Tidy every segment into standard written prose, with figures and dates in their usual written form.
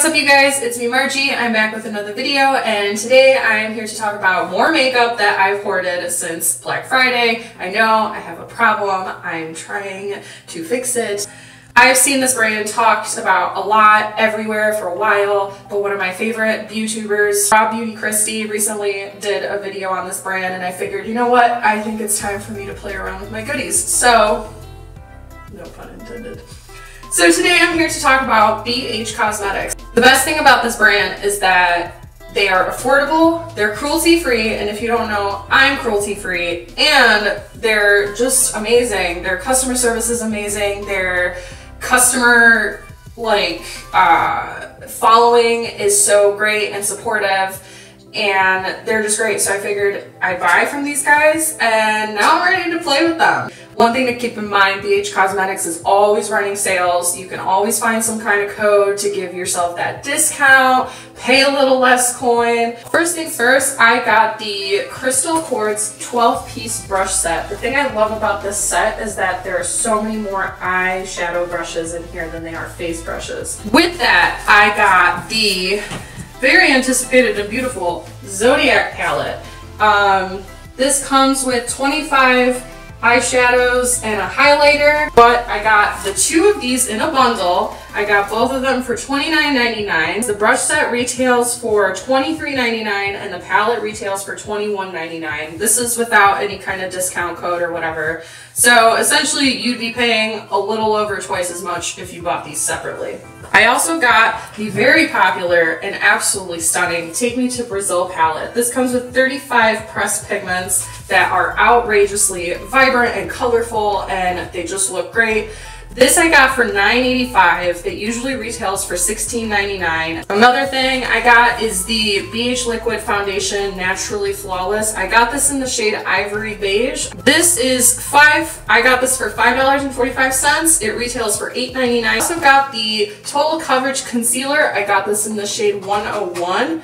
What's up you guys, it's me Margie. I'm back with another video and today I am here to talk about more makeup that I've hoarded since Black Friday. I know I have a problem, I'm trying to fix it. I've seen this brand talked about a lot everywhere for a while, but one of my favorite YouTubers, Raw Beauty Christy, recently did a video on this brand and I figured, you know what, I think it's time for me to play around with my goodies. So, no pun intended. So today I'm here to talk about BH Cosmetics. The best thing about this brand is that they are affordable, they're cruelty-free, and if you don't know, I'm cruelty-free, and they're just amazing. Their customer service is amazing, their customer following is so great and supportive, and they're just great. So I figured I'd buy from these guys, and now I'm ready to play with them. One thing to keep in mind, BH Cosmetics is always running sales. You can always find some kind of code to give yourself that discount, pay a little less coin. First things first, I got the Crystal Quartz 12-piece brush set. The thing I love about this set is that there are so many more eyeshadow brushes in here than there are face brushes. With that, I got the very anticipated and beautiful Zodiac Palette. This comes with 25 eyeshadows and a highlighter, but I got the two of these in a bundle. I got both of them for $29.99. The brush set retails for $23.99 and the palette retails for $21.99. This is without any kind of discount code or whatever. So essentially you'd be paying a little over twice as much if you bought these separately. I also got the very popular and absolutely stunning Take Me to Brazil palette. This comes with 35 pressed pigments that are outrageously vibrant and colorful, and they just look great. This I got for $9.85. It usually retails for $16.99. Another thing I got is the BH Liquid Foundation Naturally Flawless. I got this in the shade Ivory Beige. This is I got this for $5.45. It retails for $8.99. I also got the Total Coverage Concealer. I got this in the shade 101.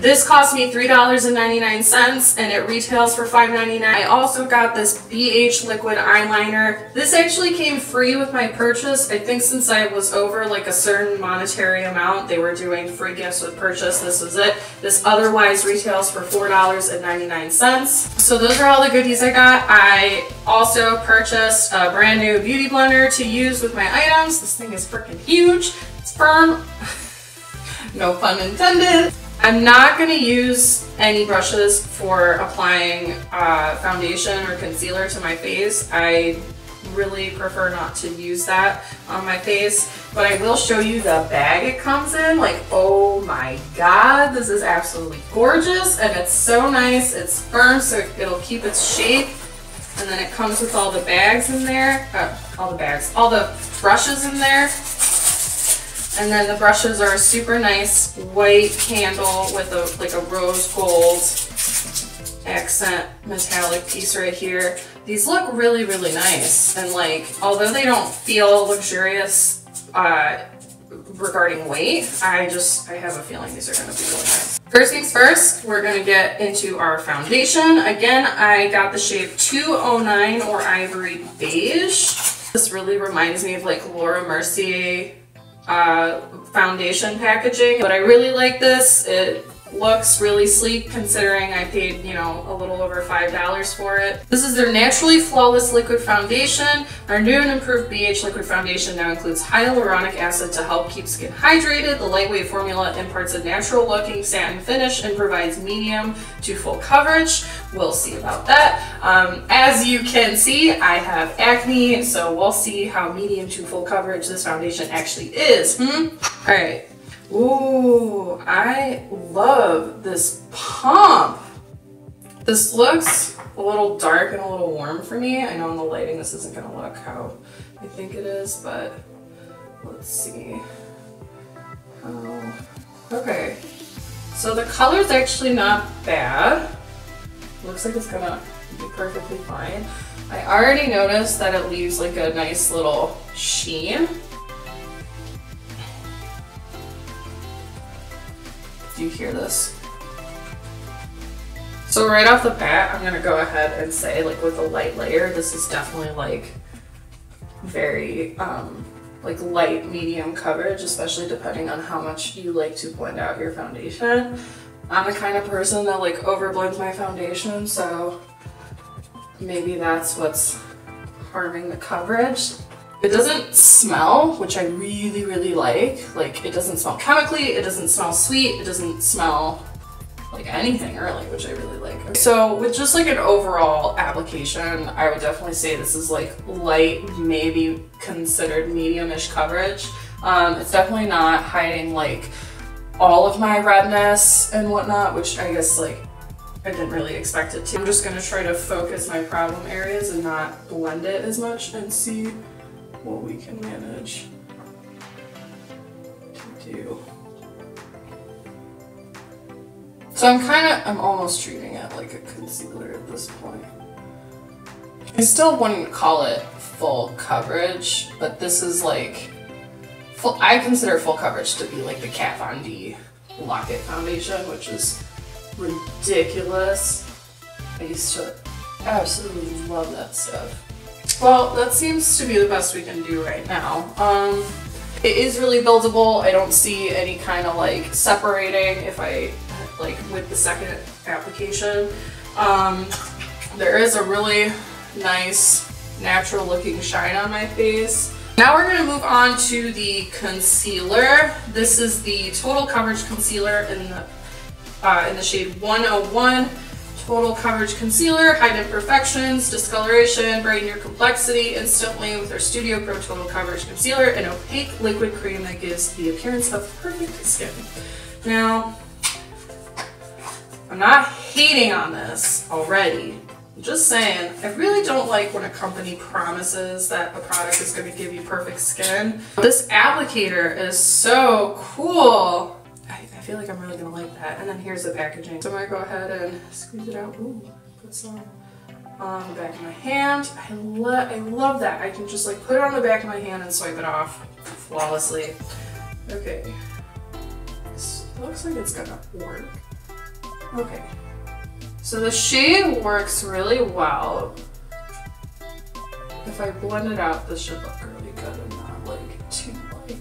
This cost me $3.99 and it retails for $5.99. I also got this BH Liquid Eyeliner. This actually came free with my purchase. I think since I was over like a certain monetary amount, they were doing free gifts with purchase. This was it. This otherwise retails for $4.99. So those are all the goodies I got. I also purchased a brand new beauty blender to use with my items. This thing is freaking huge. It's firm. No pun intended. I'm not going to use any brushes for applying foundation or concealer to my face. I really prefer not to use that on my face, but I will show you the bag it comes in. Like, oh my god, this is absolutely gorgeous, and it's so nice. It's firm, so it'll keep its shape, and then it comes with all the bags in there. All the brushes in there. And then the brushes are a super nice white candle with a rose gold accent metallic piece right here. These look really, really nice. And although they don't feel luxurious regarding weight, I have a feeling these are gonna be really nice. First things first, we're gonna get into our foundation. Again, I got the shade 209 or Ivory Beige. This really reminds me of Laura Mercier foundation packaging, but I really like this. It looks really sleek considering I paid, a little over $5 for it. This is their Naturally Flawless Liquid Foundation. Our new and improved BH Liquid Foundation now includes hyaluronic acid to help keep skin hydrated. The lightweight formula imparts a natural looking satin finish and provides medium to full coverage. We'll see about that. As you can see, I have acne, so we'll see how medium to full coverage this foundation actually is. Alright. Ooh, I love this pump. This looks a little dark and a little warm for me. I know in the lighting this isn't going to look how I think it is, but let's see. Okay, so the color's actually not bad. Looks like it's going to be perfectly fine. I already noticed that it leaves a nice little sheen. Do you hear this? So right off the bat, I'm gonna go ahead and say with a light layer, this is definitely very like light medium coverage, especially depending on how much you like to blend out your foundation. I'm the kind of person that like overblends my foundation, so maybe that's what's harming the coverage. It doesn't smell, which I really, really like. Like, it doesn't smell chemically, it doesn't smell sweet, it doesn't smell like anything really, which I really like. Okay. So with just like an overall application, I would definitely say this is like light, maybe considered medium-ish coverage. It's definitely not hiding like all of my redness and whatnot, which I guess like I didn't really expect it to. I'm just gonna try to focus my problem areas and not blend it as much and see what we can manage to do. So I'm almost treating it like a concealer at this point. I still wouldn't call it full coverage, but this is like, I consider full coverage to be like the Kat Von D Lock-It foundation, which is ridiculous. I used to absolutely love that stuff. Well, that seems to be the best we can do right now. It is really buildable. I don't see any kind of like separating if I like with the second application. There is a really nice natural looking shine on my face. Now we're going to move on to the concealer. This is the Total Coverage Concealer in the shade 101. Total Coverage Concealer, hide imperfections, discoloration, brighten your complexity instantly with our Studio Pro Total Coverage Concealer, an opaque liquid cream that gives the appearance of perfect skin. Now, I'm not hating on this already. I'm just saying, I really don't like when a company promises that a product is going to give you perfect skin. This applicator is so cool. I feel like I'm really gonna like that. And then here's the packaging. So I'm gonna go ahead and squeeze it out. Ooh, put some on the back of my hand. I love that. I can just like put it on the back of my hand and swipe it off flawlessly. Okay. This looks like it's gonna work. Okay. So the shade works really well. If I blend it out, this should look really good and not like too like.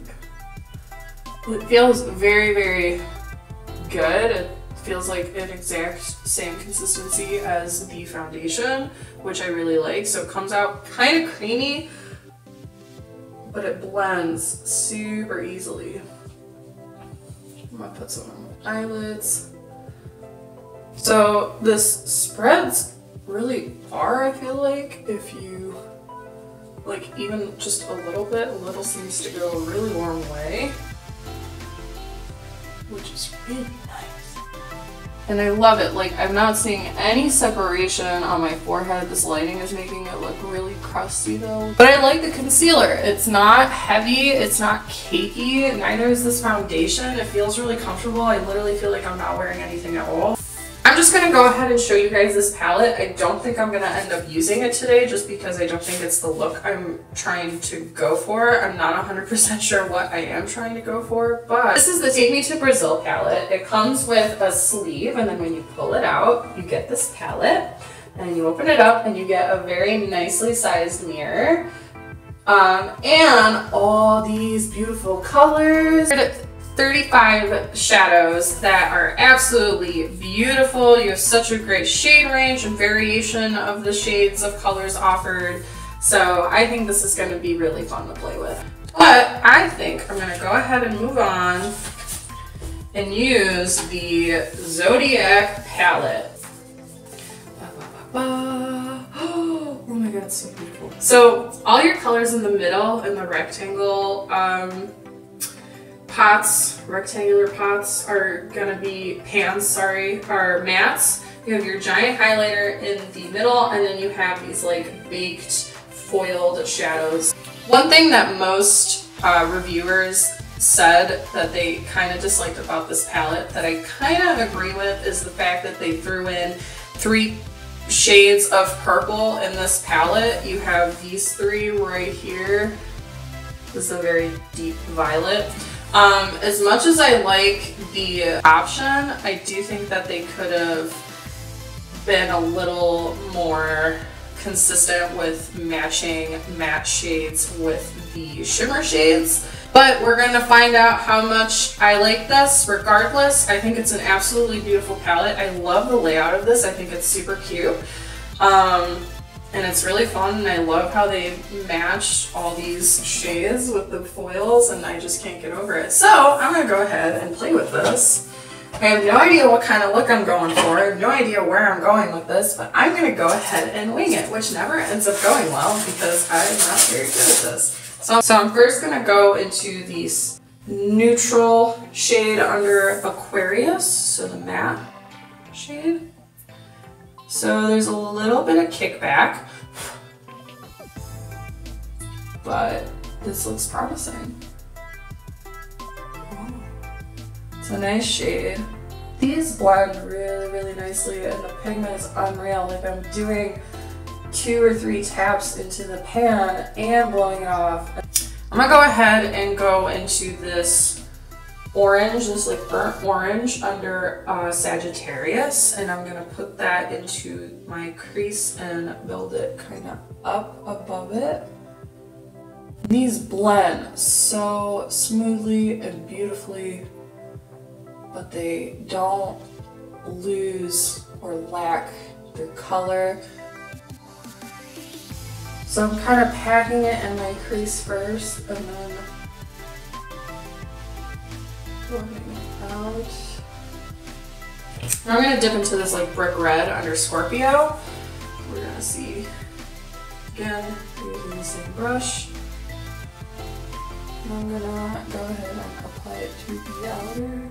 It feels very, very good. It feels like an exact same consistency as the foundation, which I really like. So it comes out kind of creamy, but it blends super easily. I'm gonna put some on my eyelids. So this spreads really far, I feel like, if you like even just a little seems to go a really long way, which is really nice. And I love it. Like, I'm not seeing any separation on my forehead. This lighting is making it look really crusty though. But I like the concealer. It's not heavy, it's not cakey, neither is this foundation. It feels really comfortable. I literally feel like I'm not wearing anything at all. I'm just gonna go ahead and show you guys this palette. I don't think I'm gonna end up using it today just because I don't think it's the look I'm trying to go for. I'm not 100% sure what I am trying to go for, but this is the Take Me to Brazil palette. It comes with a sleeve, and then when you pull it out, you get this palette, and you open it up and you get a very nicely sized mirror, and all these beautiful colors. 35 shadows that are absolutely beautiful. You have such a great shade range and variation of the shades of colors offered. So I think this is going to be really fun to play with. But I think I'm going to go ahead and move on and use the Zodiac Palette. Oh my god, it's so beautiful. So all your colors in the middle in the rectangle rectangular pots are gonna be are mattes. You have your giant highlighter in the middle, and then you have these like baked foiled shadows. One thing that most reviewers said that they kind of disliked about this palette that I kind of agree with is the fact that they threw in 3 shades of purple in this palette. You have these 3 right here. This is a very deep violet. As much as I like the option, I do think that they could have been a little more consistent with matching matte shades with the shimmer shades. But we're going to find out how much I like this regardless. I think it's an absolutely beautiful palette. I love the layout of this. I think it's super cute. And it's really fun, and I love how they match all these shades with the foils, and I just can't get over it. So I'm going to go ahead and play with this. I have no idea what kind of look I'm going for. I have no idea where I'm going with this, but I'm going to go ahead and wing it, which never ends up going well because I'm not very good at this. So I'm first going to go into this neutral shade under Aquarius, so the matte shade. So there's a little bit of kickback, but this looks promising. Oh, it's a nice shade. These blend really, really nicely, and the pigment is unreal. Like, I'm doing 2 or 3 taps into the pan and blowing it off. I'm gonna go ahead and go into this orange, this like burnt orange under Sagittarius, and I'm gonna put that into my crease and build it kind of up above it. These blend so smoothly and beautifully, but they don't lose or lack their color. So I'm kind of packing it in my crease first and then blending it out. Now I'm going to dip into this like brick red under Scorpio. We're going to see, again, using the same brush. And I'm going to go ahead and apply it to the outer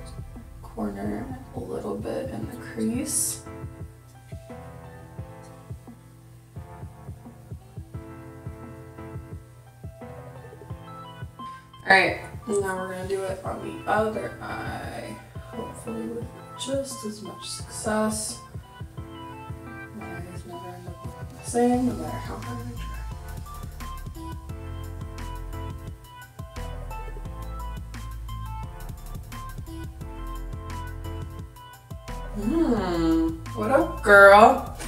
corner a little bit in the crease. Alright, now we're going to do it on the other eye, hopefully with just as much success. My eyes never end up the same, no matter how hard I try. What up, girl?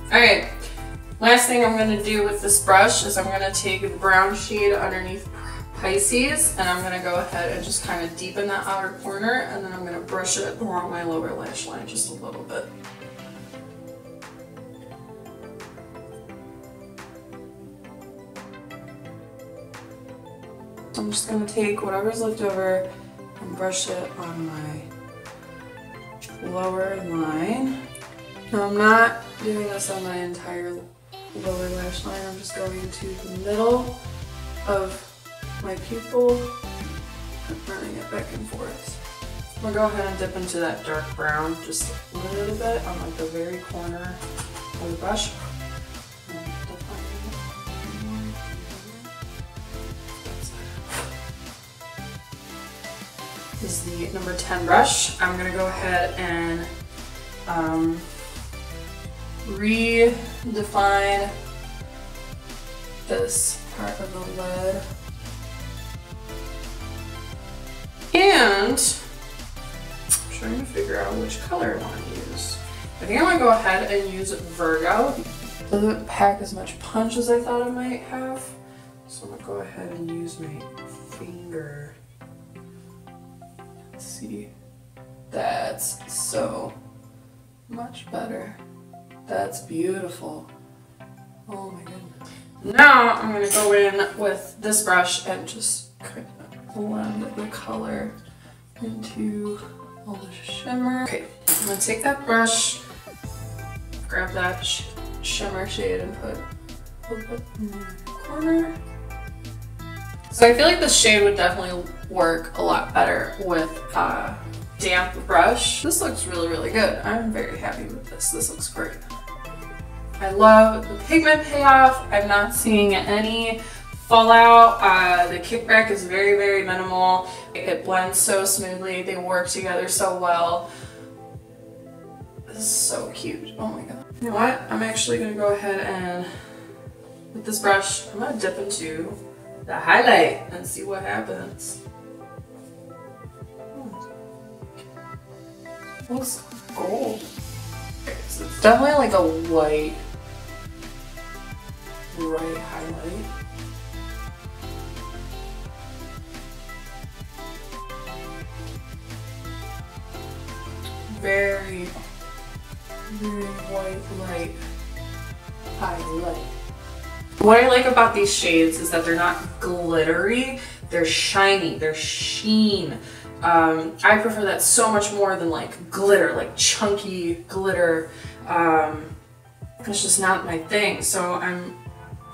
Alright, last thing I'm going to do with this brush is I'm going to take the brown shade underneath Pisces, and I'm going to go ahead and just kind of deepen that outer corner, and then I'm going to brush it along my lower lash line just a little bit. So I'm just going to take whatever's left over and brush it on my lower line. Now I'm not doing this on my entire lower lash line, I'm just going to the middle of my pupil and running it back and forth. I'm going to go ahead and dip into that dark brown just a little bit on like the very corner of the brush. This is the number 10 brush. I'm going to go ahead and redefine this part of the lid. And I'm trying to figure out which color I want to use. I think I'm going to go ahead and use Virgo. It doesn't pack as much punch as I thought it might have. So I'm going to go ahead and use my finger. Let's see. That's so much better. That's beautiful. Oh my goodness. Now I'm going to go in with this brush and just kind of blend the color into all the shimmer. Okay, I'm going to take that brush, grab that shimmer shade and put a little bit in the corner. So I feel like this shade would definitely work a lot better with a damp brush. This looks really, really good. I'm very happy with this. This looks great. I love the pigment payoff. I'm not seeing any fallout. The kickback is very, very minimal. It blends so smoothly. They work together so well. This is so cute. Oh my god. You know what? I'm actually going to go ahead and, with this brush, I'm going to dip into the highlight and see what happens. It looks gold. Okay, so it's definitely like a light bright highlight. Very, very white light highlight. What I like about these shades is that they're not glittery, they're shiny, they're sheen. I prefer that so much more than like glitter, like chunky glitter. It's just not my thing, so I'm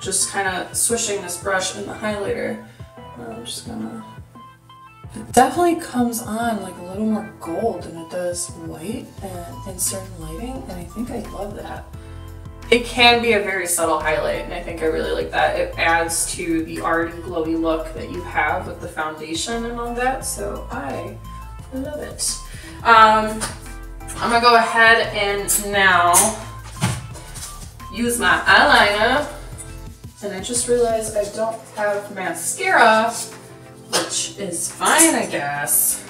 just kind of swishing this brush in the highlighter. I'm just gonna... It definitely comes on like a little more gold than it does white and in certain lighting, and I think I love that. It can be a very subtle highlight, and I think I really like that. It adds to the already glowy look that you have with the foundation and all that, so I love it. I'm gonna go ahead and now use my eyeliner, and I just realized I don't have mascara, which is fine, I guess.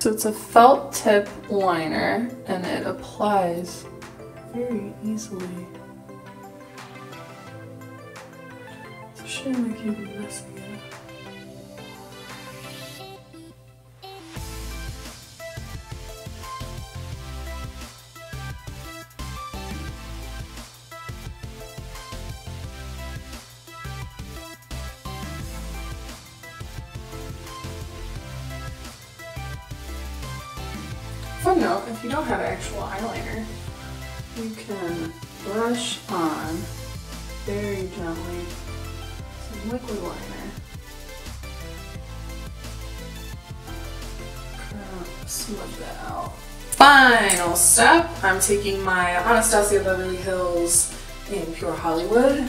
So it's a felt tip liner, and it applies very easily. It's a shame I keep messing it up. Fun note, if you don't have actual eyeliner, you can brush on very gently some liquid liner. Smudge that out. Final step, I'm taking my Anastasia Beverly Hills in Pure Hollywood.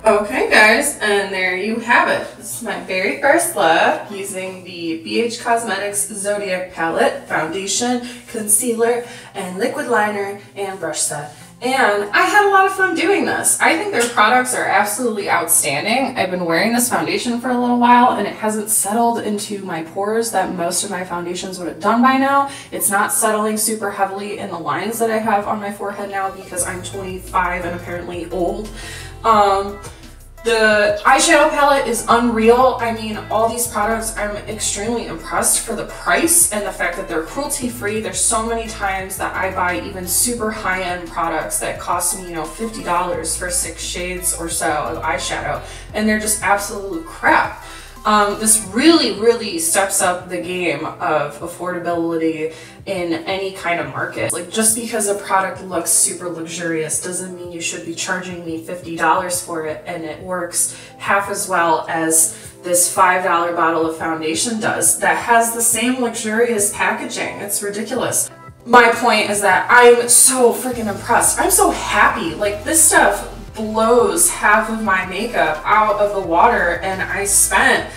Okay guys, and there you have it. This is my very first look using the BH Cosmetics Zodiac Palette, foundation, concealer, and liquid liner and brush set. And I had a lot of fun doing this. I think their products are absolutely outstanding. I've been wearing this foundation for a little while and it hasn't settled into my pores that most of my foundations would have done by now. It's not settling super heavily in the lines that I have on my forehead now because I'm 25 and apparently old. The eyeshadow palette is unreal. I mean, all these products, I'm extremely impressed for the price and the fact that they're cruelty-free. There's so many times that I buy even super high-end products that cost me, you know, $50 for 6 shades or so of eyeshadow, and they're just absolute crap. This really steps up the game of affordability in any kind of market. Like, just because a product looks super luxurious doesn't mean you should be charging me $50 for it, and it works half as well as this $5 bottle of foundation does that has the same luxurious packaging. It's ridiculous. My point is that I'm so freaking impressed. I'm so happy. Like, this stuff blows half of my makeup out of the water, and I spent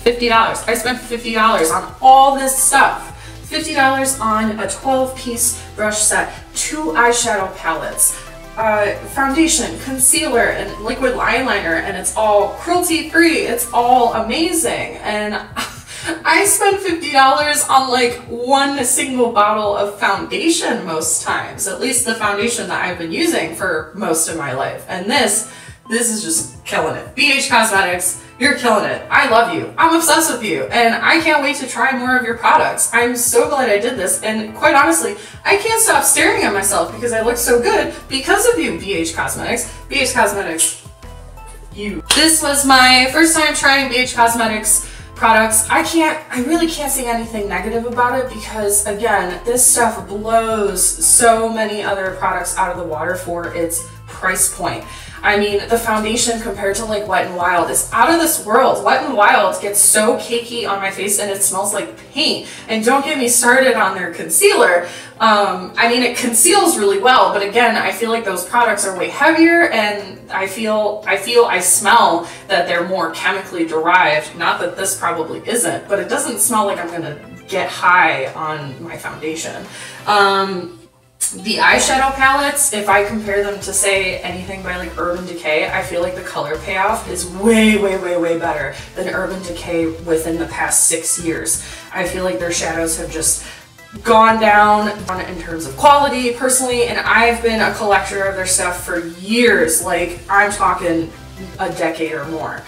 $50. I spent $50 on all this stuff. $50 on a 12-piece brush set, 2 eyeshadow palettes, foundation, concealer, and liquid eyeliner, and it's all cruelty-free. It's all amazing. And I spend $50 on like one single bottle of foundation most times, at least the foundation that I've been using for most of my life. And this is just killing it. BH Cosmetics, you're killing it. I love you. I'm obsessed with you. And I can't wait to try more of your products. I'm so glad I did this. And quite honestly, I can't stop staring at myself because I look so good because of you, BH Cosmetics. BH Cosmetics, you. This was my first time trying BH Cosmetics products. I really can't say anything negative about it because, again, this stuff blows so many other products out of the water for its price point. I mean, the foundation compared to like Wet n Wild is out of this world. Wet n Wild gets so cakey on my face and it smells like paint. And don't get me started on their concealer. I mean, it conceals really well, but again, I feel like those products are way heavier, and I smell that they're more chemically derived. Not that this probably isn't, but it doesn't smell like I'm gonna get high on my foundation. The eyeshadow palettes, if I compare them to say anything by like Urban Decay, I feel like the color payoff is way better than Urban Decay within the past 6 years. I feel like their shadows have just gone down in terms of quality personally, and I've been a collector of their stuff for years, like I'm talking a decade or more.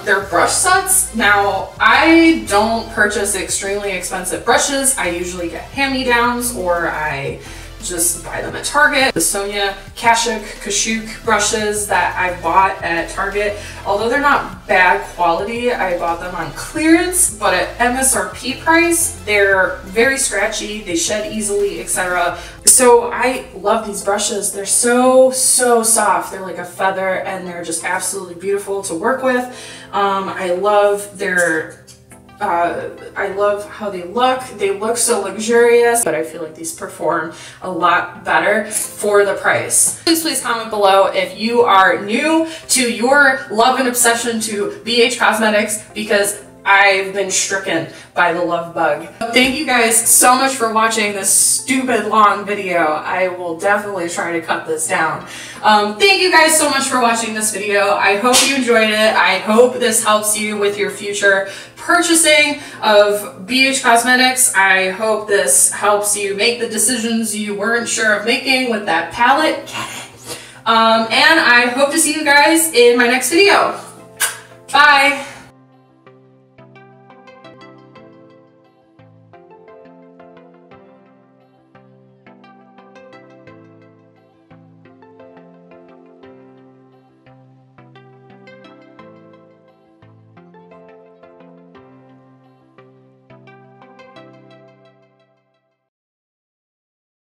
Their brush sets, now I don't purchase extremely expensive brushes. I usually get hand-me-downs or I just buy them at Target. The Sonia Kashuk brushes that I bought at Target, although they're not bad quality, I bought them on clearance, but at MSRP price, they're very scratchy, they shed easily, etc. So I love these brushes. They're so soft. They're like a feather and they're just absolutely beautiful to work with. I love their I love how they look. They look so luxurious, but I feel like these perform a lot better for the price. Please comment below if you are new to your love and obsession to BH Cosmetics, because I've been stricken by the love bug. Thank you guys so much for watching this stupid long video. I will definitely try to cut this down. Thank you guys so much for watching this video. I hope you enjoyed it. I hope this helps you with your future purchasing of BH Cosmetics. I hope this helps you make the decisions you weren't sure of making with that palette. And I hope to see you guys in my next video. Bye!